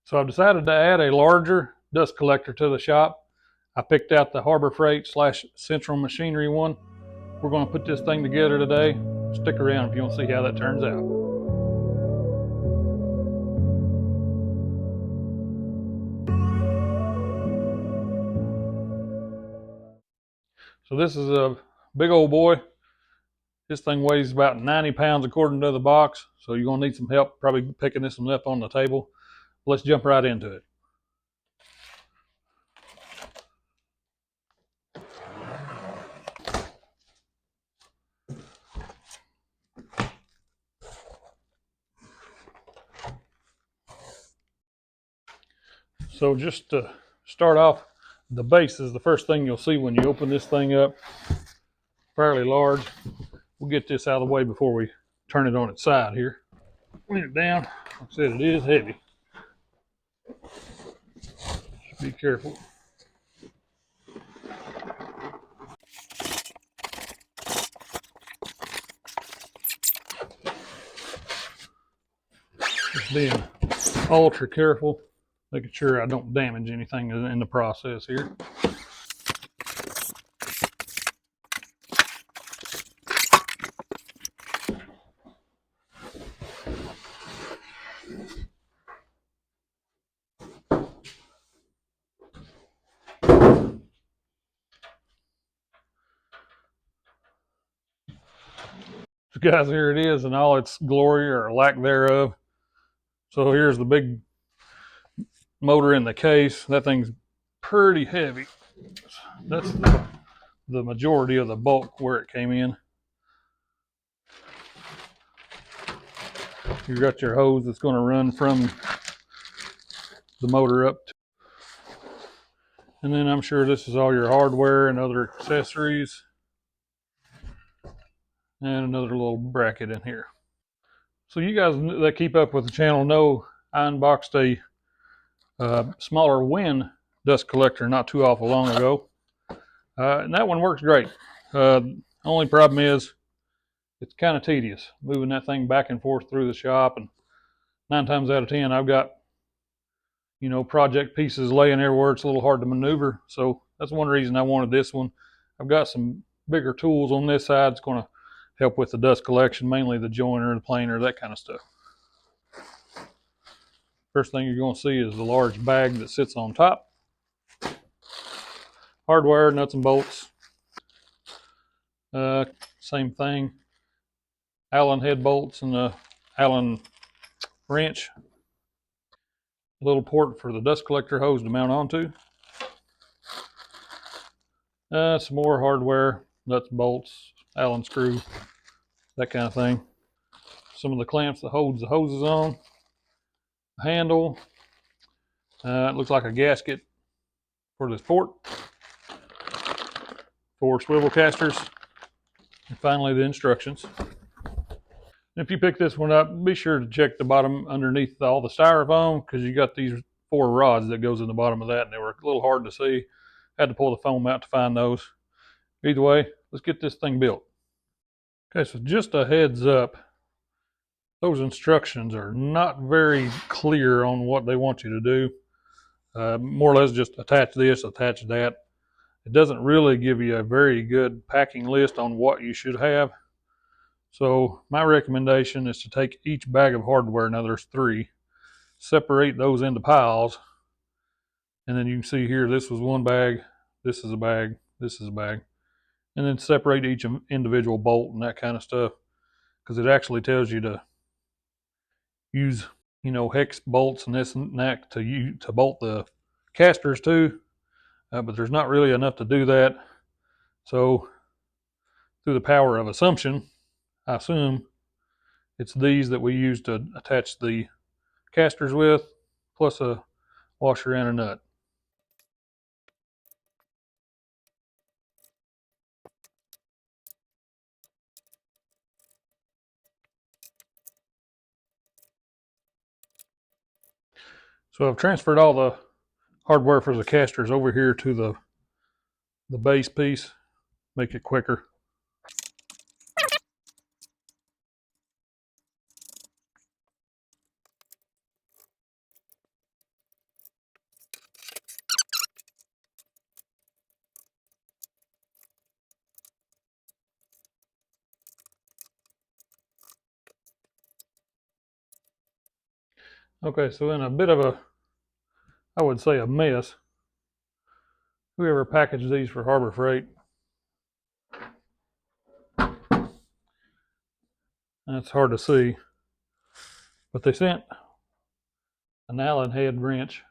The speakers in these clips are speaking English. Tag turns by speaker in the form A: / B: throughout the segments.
A: So I've decided to add a larger dust collector to the shop. I picked out the Harbor Freight / Central Machinery one. We're going to put this thing together today. Stick around if you want to see how that turns out. So this is a big old boy. This thing weighs about 90 pounds according to the box. So you're going to need some help probably picking this one up on the table. Let's jump right into it. So just to start off, the base is the first thing you'll see when you open this thing up. Fairly large. We'll get this out of the way before we turn it on its side here. Lean it down. Like I said, it is heavy. Just be careful. Just being ultra careful, making sure I don't damage anything in the process here. So guys, here it is in all its glory or lack thereof. So here's the big motor in the case. That thing's pretty heavy. That's the majority of the bulk where it came in. You've got your hose that's going to run from the motor up to, and then I'm sure this is all your hardware and other accessories, and another little bracket in here. So you guys that keep up with the channel know I unboxed a smaller Wind dust collector not too awful long ago, and that one works great. Only problem is it's kind of tedious moving that thing back and forth through the shop, and 9 times out of 10 I've got project pieces laying everywhere. It's a little hard to maneuver, so that's one reason I wanted this one. I've got some bigger tools on this side. It's going to help with the dust collection, mainly the joiner, the planer, that kind of stuff. First thing you're going to see is the large bag that sits on top. Hardware, nuts and bolts. Same thing. Allen head bolts and the Allen wrench. A little port for the dust collector hose to mount onto. Some more hardware, nuts, bolts, Allen screw, that kind of thing. Some of the clamps that holds the hoses on. A handle. It looks like a gasket for this port. 4 swivel casters. And finally the instructions. If you pick this one up, be sure to check the bottom underneath all the styrofoam, because you got these 4 rods that goes in the bottom of that, and they were a little hard to see. Had to pull the foam out to find those. Either way, let's get this thing built. Okay, so just a heads up, those instructions are not very clear on what they want you to do. More or less just attach this, attach that. It doesn't really give you a very good packing list on what you should have. So my recommendation is to take each bag of hardware, now there's 3, separate those into piles, and then you can see here, this was one bag, this is a bag, this is a bag, and then separate each individual bolt and that kind of stuff, because it actually tells you to use, hex bolts and this and that to bolt the casters too, but there's not really enough to do that. So through the power of assumption, I assume it's these that we use to attach the casters with, plus a washer and a nut. So I've transferred all the hardware for the casters over here to the base piece, make it quicker. Okay, so in a bit of a, I would say a mess, whoever packaged these for Harbor Freight, that's hard to see, but they sent an Allen head wrench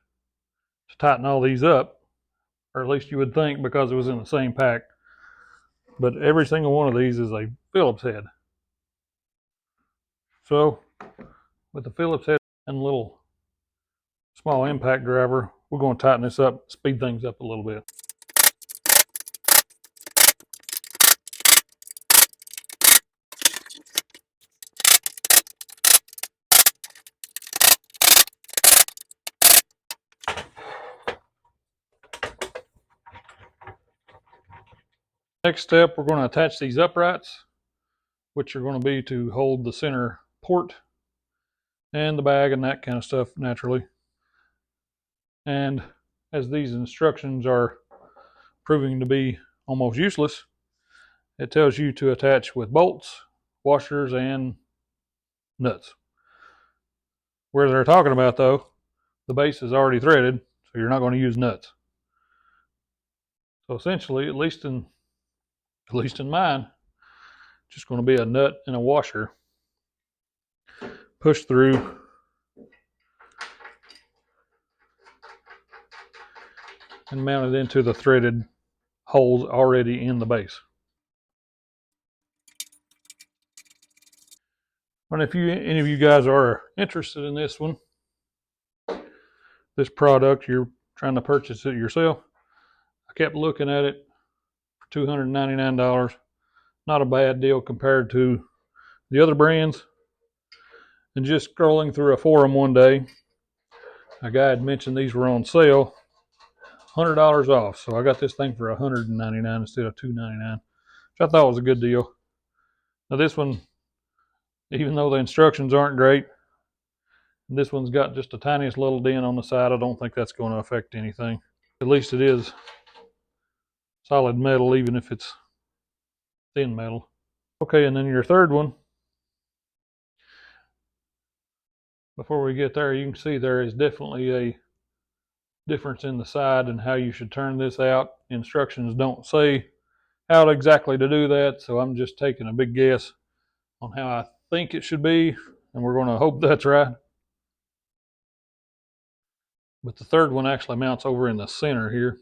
A: to tighten all these up, or at least you would think because it was in the same pack. But every single one of these is a Phillips head. So with the Phillips head and a little small impact driver, we're going to tighten this up, speed things up a little bit. Next step, we're going to attach these uprights, which are going to be to hold the center port and the bag and that kind of stuff naturally. And as these instructions are proving to be almost useless, it tells you to attach with bolts, washers, and nuts. Where they're talking about though, the base is already threaded, so you're not going to use nuts. So essentially, at least in mine, just going to be a nut and a washer pushed through and mounted into the threaded holes already in the base. And if any of you guys are interested in this product, you're trying to purchase it yourself, I kept looking at it for $299. Not a bad deal compared to the other brands. And just scrolling through a forum one day, a guy had mentioned these were on sale, $100 off. So I got this thing for $199 instead of $299, which I thought was a good deal. Now this one, even though the instructions aren't great, this one's got just the tiniest little dent on the side. I don't think that's going to affect anything. At least it is solid metal, even if it's thin metal. Okay, and then your third one, before we get there, you can see there is definitely a difference in the side and how you should turn this out. Instructions don't say how exactly to do that, so I'm just taking a big guess on how I think it should be, and we're going to hope that's right. But the third one actually mounts over in the center here.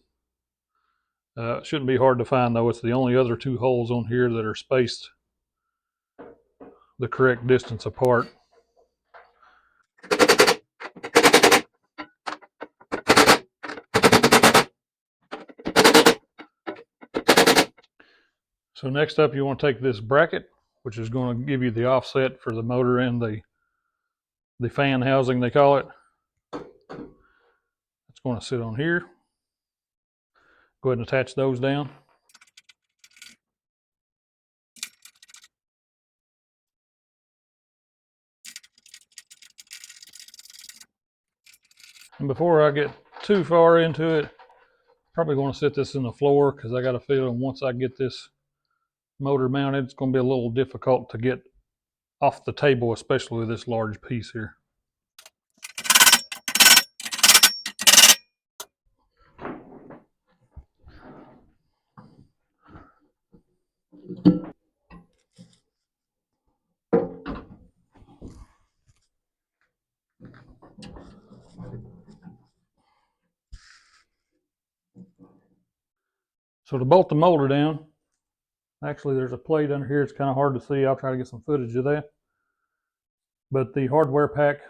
A: It shouldn't be hard to find though. It's the only other two holes on here that are spaced the correct distance apart. So next up, you want to take this bracket, which is going to give you the offset for the motor and the fan housing, they call it. It's going to sit on here. Go ahead and attach those down. And before I get too far into it, probably going to sit this in the floor because I got a feeling once I get this motor mounted, it's going to be a little difficult to get off the table, especially with this large piece here. So to bolt the motor down, actually there's a plate under here. It's kind of hard to see. I'll try to get some footage of that. But the hardware pack,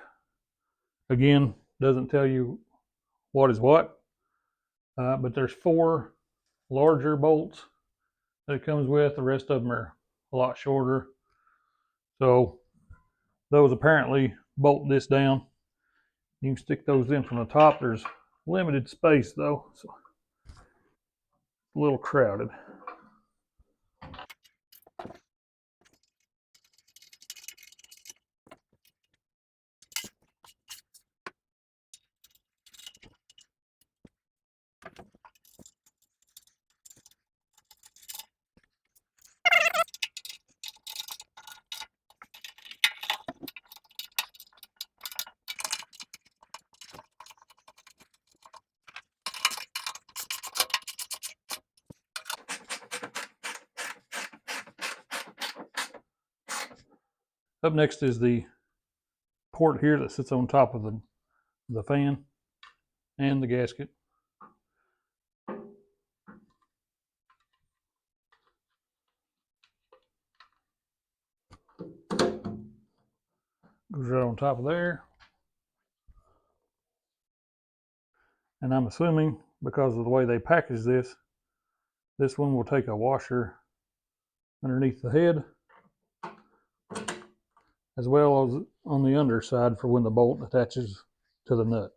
A: again, doesn't tell you what is what. But there's 4 larger bolts that it comes with. The rest of them are a lot shorter. So those apparently bolt this down. You can stick those in from the top. There's limited space though, so a little crowded. Up next is the port here that sits on top of the fan and the gasket. Goes right on top of there. And I'm assuming because of the way they package this, this one will take a washer underneath the head, as well as on the underside for when the bolt attaches to the nut.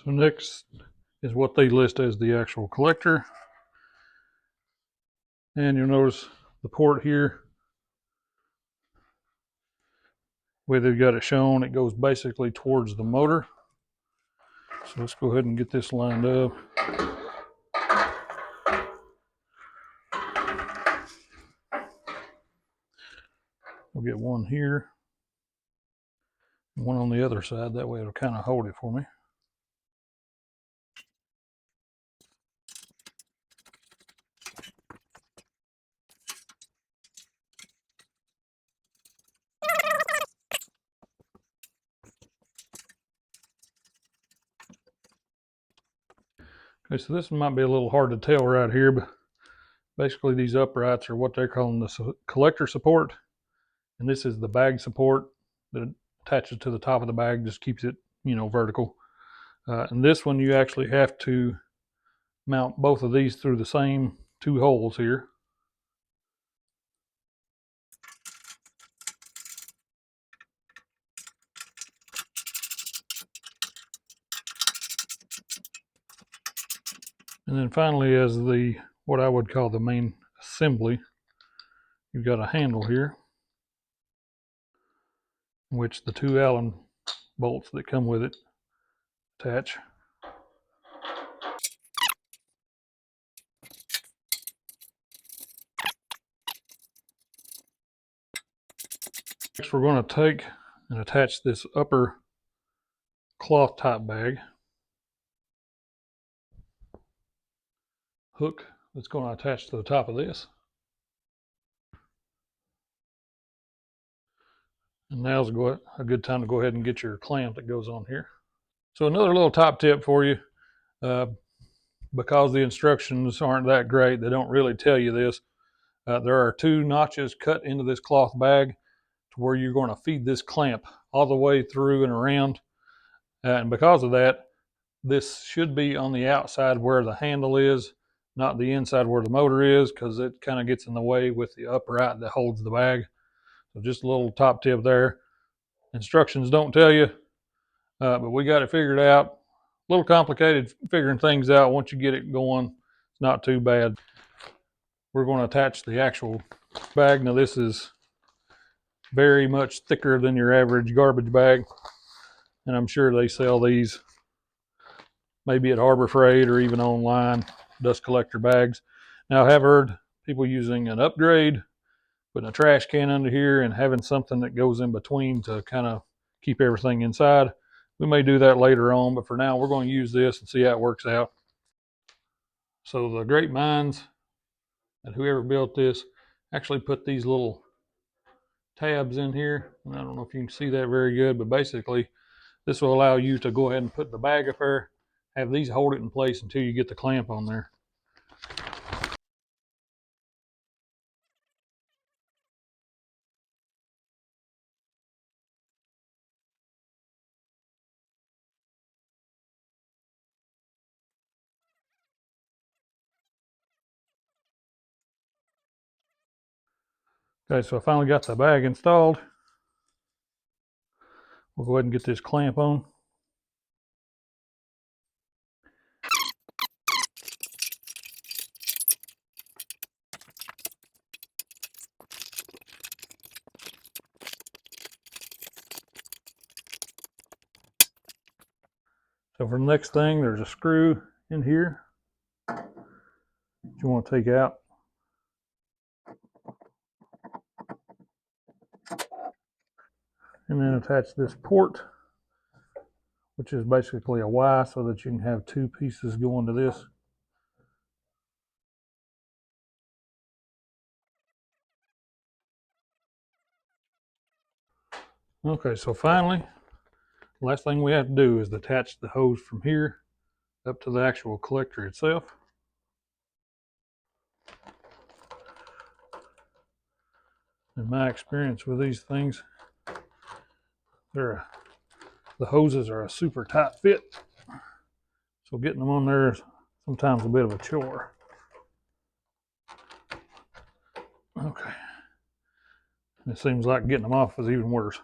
A: So next is what they list as the actual collector. And you'll notice the port here, where they've got it shown, it goes basically towards the motor. So let's go ahead and get this lined up. We'll get one here, and one on the other side. That way it'll kind of hold it for me. Okay, so this might be a little hard to tell right here, but basically these uprights are what they're calling the collector support. And this is the bag support that attaches to the top of the bag, just keeps it, vertical. And this one, you actually have to mount both of these through the same two holes here. And then finally, as what I would call the main assembly, you've got a handle here, in which the two Allen bolts that come with it attach. Next, we're going to take and attach this upper cloth type bag hook that's going to attach to the top of this. And now's a good time to go ahead and get your clamp that goes on here. So another little top tip for you, because the instructions aren't that great, they don't really tell you this. There are two notches cut into this cloth bag to where you're going to feed this clamp all the way through and around. And because of that, this should be on the outside where the handle is, not the inside where the motor is, because it kind of gets in the way with the upright that holds the bag. So just a little top tip there. Instructions don't tell you, but we got it figured out. A little complicated figuring things out. Once you get it going, it's not too bad. We're going to attach the actual bag. Now this is very much thicker than your average garbage bag, and I'm sure they sell these maybe at Harbor Freight or even online, dust collector bags. Now I have heard people using an upgrade, putting a trash can under here and having something that goes in between to kind of keep everything inside. We may do that later on, but for now we're going to use this and see how it works out. So the great minds and whoever built this actually put these little tabs in here. And I don't know if you can see that very good, but basically this will allow you to go ahead and put the bag up there, have these hold it in place until you get the clamp on there. Okay, so I finally got the bag installed. We'll go ahead and get this clamp on. So for the next thing, there's a screw in here that you want to take out. And then attach this port, which is basically a Y, so that you can have two pieces going to this. Okay, so finally, the last thing we have to do is attach the hose from here up to the actual collector itself. In my experience with these things, the hoses are a super tight fit, so getting them on there is sometimes a bit of a chore. Okay, it seems like getting them off is even worse.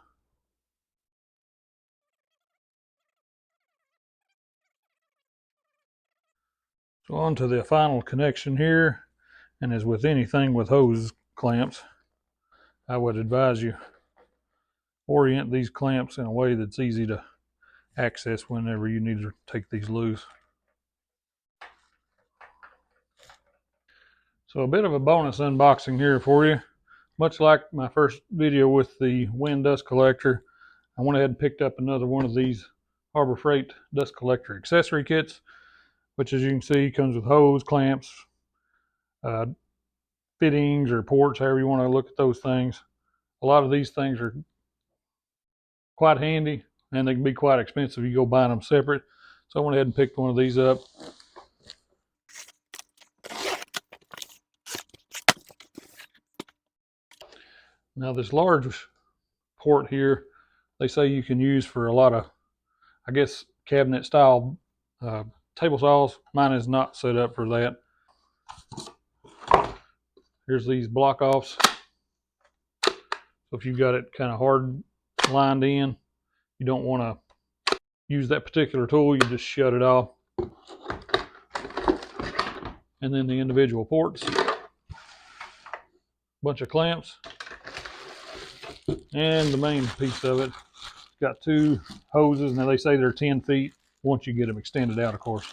A: So on to the final connection here, and as with anything with hose clamps, I would advise you orient these clamps in a way that's easy to access whenever you need to take these loose. So a bit of a bonus unboxing here for you. Much like my first video with the wind dust collector, I went ahead and picked up another one of these Harbor Freight dust collector accessory kits, which as you can see comes with hose, clamps, fittings or ports, however you want to look at those things. A lot of these things are quite handy, and they can be quite expensive if you go buying them separate. So I went ahead and picked one of these up. Now this large port here, they say you can use for a lot of, I guess, cabinet style table saws. Mine is not set up for that. Here's these block offs. So if you've got it kind of hard lined in, you don't want to use that particular tool, you just shut it off. And then the individual ports, bunch of clamps, and the main piece of it. Got two hoses. Now they say they're 10 feet once you get them extended out, of course.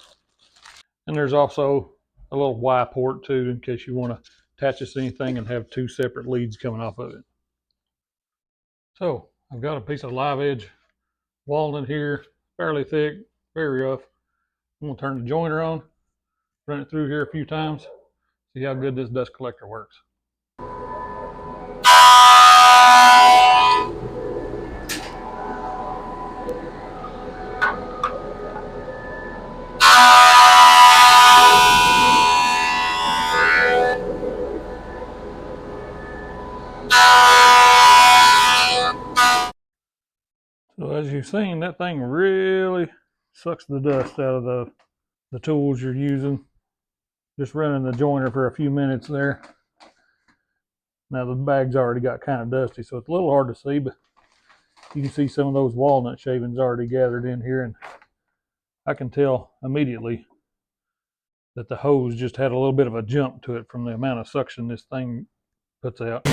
A: And there's also a little Y port too, in case you want to attach this to anything and have two separate leads coming off of it. So I've got a piece of live edge walnut here, fairly thick, very rough. I'm going to turn the joiner on, run it through here a few times, see how good this dust collector works. So as you've seen, that thing really sucks the dust out of the tools you're using. Just running the joiner for a few minutes there. Now the bag's already got kind of dusty, so it's a little hard to see, but you can see some of those walnut shavings already gathered in here, and I can tell immediately that the hose just had a little bit of a jump to it from the amount of suction this thing puts out.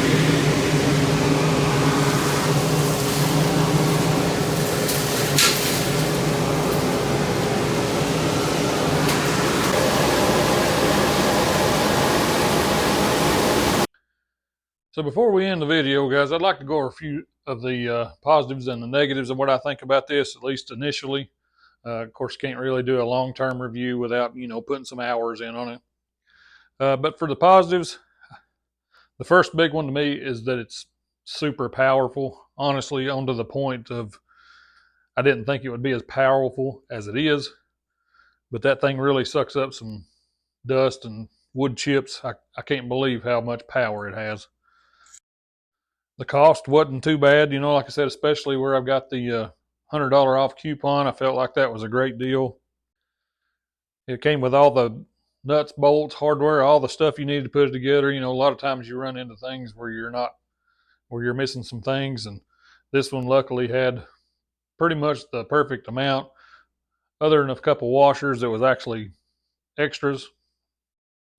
A: So before we end the video, guys, I'd like to go over a few of the positives and the negatives of what I think about this, at least initially. Of course, can't really do a long-term review without, putting some hours in on it. But for the positives, the first big one to me is that it's super powerful. Honestly, onto the point of I didn't think it would be as powerful as it is, but that thing really sucks up some dust and wood chips. I can't believe how much power it has. The cost wasn't too bad, like I said, especially where I've got the $100 off coupon. I felt like that was a great deal. It came with all the nuts, bolts, hardware, all the stuff you need to put it together. A lot of times you run into things where you're missing some things, and this one luckily had pretty much the perfect amount. Other than a couple washers, that was actually extras.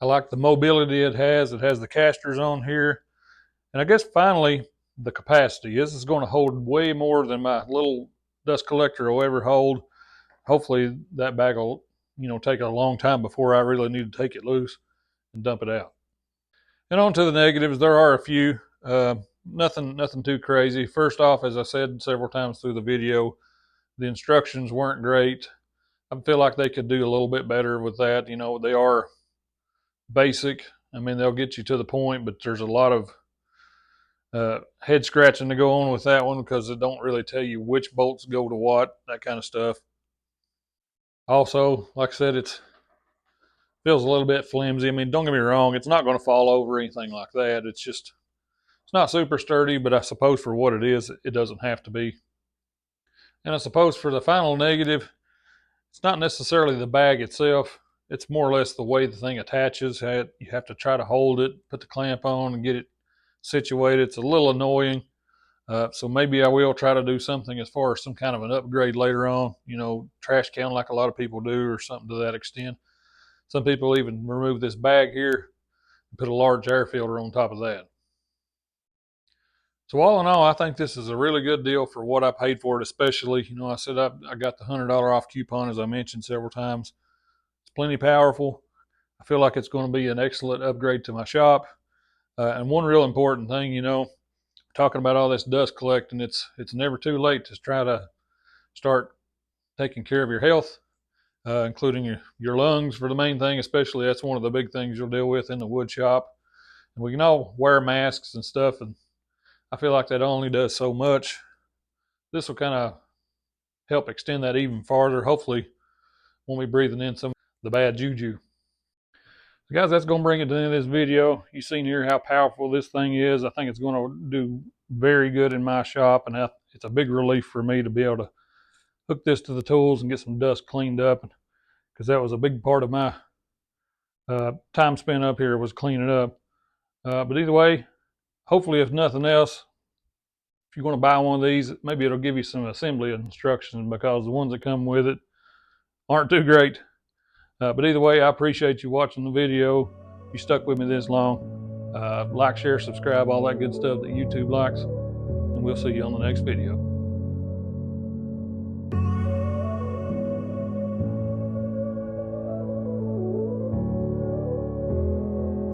A: I like the mobility it has. It has the casters on here. And I guess finally, the capacity. This is going to hold way more than my little dust collector will ever hold. hopefully that bag will, take a long time before I really need to take it loose and dump it out. And on to the negatives, there are a few. Nothing too crazy. First off, as I said several times through the video, the instructions weren't great. I feel like they could do a little bit better with that. They are basic. I mean, they'll get you to the point, but there's a lot of head scratching to go on with that one because it don't really tell you which bolts go to what, that kind of stuff. Also, like I said, it feels a little bit flimsy. I mean, don't get me wrong, it's not going to fall over or anything like that. It's not super sturdy, but I suppose for what it is, it doesn't have to be. And I suppose for the final negative, it's not necessarily the bag itself. It's more or less the way the thing attaches. You have to try to hold it, put the clamp on, and get it situated. It's a little annoying. So maybe I will try to do something as far as some kind of an upgrade later on, trash can like a lot of people do or something to that extent. Some people even remove this bag here and put a large air filter on top of that. So all in all, I think this is a really good deal for what I paid for it, especially, I said I got the $100 off coupon, as I mentioned several times. It's plenty powerful. I feel like it's going to be an excellent upgrade to my shop. And one real important thing, talking about all this dust collecting, it's never too late to try to start taking care of your health, including your lungs for the main thing, especially that's one of the big things you'll deal with in the wood shop. And we can all wear masks and stuff, and I feel like that only does so much. This will kind of help extend that even farther. Hopefully, won't be breathing in some of the bad juju. So guys, that's going to bring it to the end of this video. You've seen here how powerful this thing is. I think it's going to do very good in my shop, and it's a big relief for me to be able to hook this to the tools and get some dust cleaned up, because that was a big part of my time spent up here was cleaning up. But either way, hopefully, if nothing else, if you're going to buy one of these, maybe it'll give you some assembly instructions, because the ones that come with it aren't too great. But either way, I appreciate you watching the video. You stuck with me this long. Like, share, subscribe, all that good stuff that YouTube likes. And we'll see you on the next video.